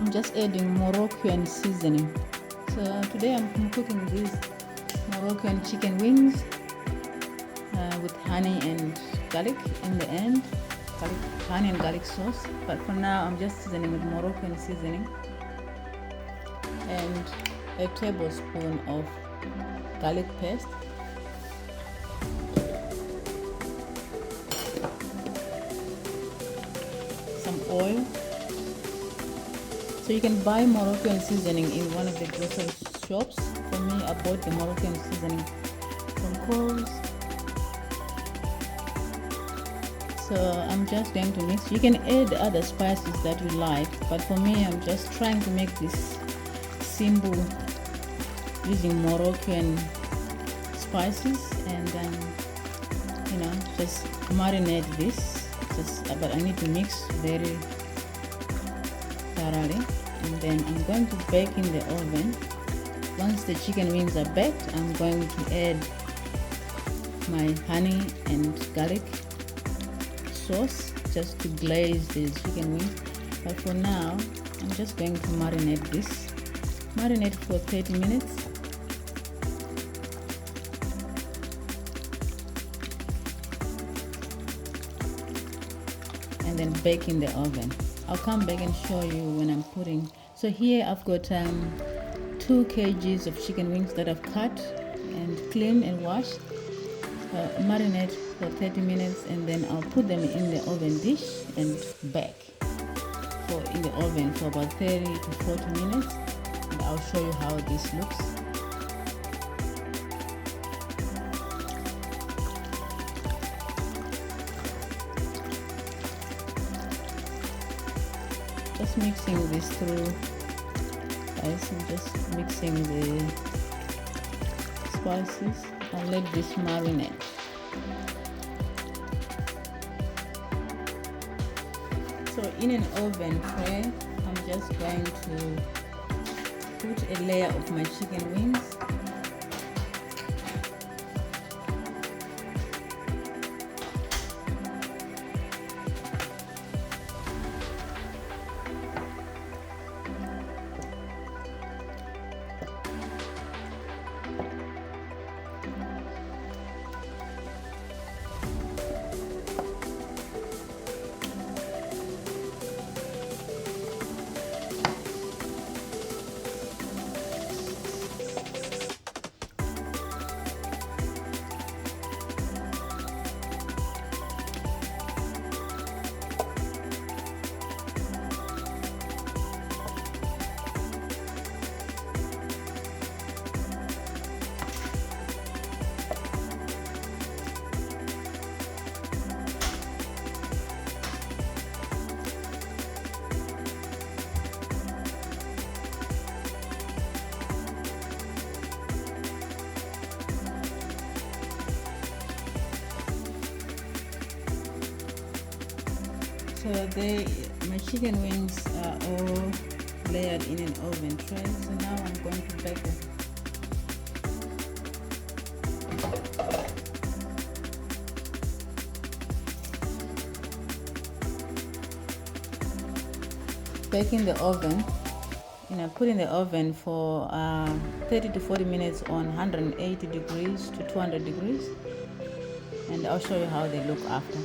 I'm just adding Moroccan seasoning. So today I'm cooking these Moroccan chicken wings with honey and garlic in the end, honey and garlic sauce. But for now, I'm just seasoning with Moroccan seasoning and a tablespoon of garlic paste, some oil. So you can buy Moroccan seasoning in one of the grocery shops. For me, I bought the Moroccan seasoning from Coles. So I'm just going to mix. You can add other spices that you like, but for me, I'm just trying to make this simple using Moroccan spices, and just marinate this. But I need to mix very thoroughly, and then I'm going to bake in the oven. Once the chicken wings are baked, I'm going to add my honey and garlic sauce just to glaze the chicken wings. But for now, I'm just going to marinate for 30 minutes. And then bake in the oven. I'll come back and show you when I'm putting. So here I've got 2 kgs of chicken wings that I've cut and cleaned and washed. Marinate for 30 minutes, and then I'll put them in the oven dish and bake in the oven for about 30 to 40 minutes, and I'll show you how this looks. Just mixing this through, guys. I'm just mixing the spices. I'll let this marinate. So in an oven tray, I'm just going to put a layer of my chicken wings. So my chicken wings are all layered in an oven tray. So now I'm going to bake them. Bake in the oven. Put in the oven for 30 to 40 minutes on 180 degrees to 200 degrees, and I'll show you how they look after.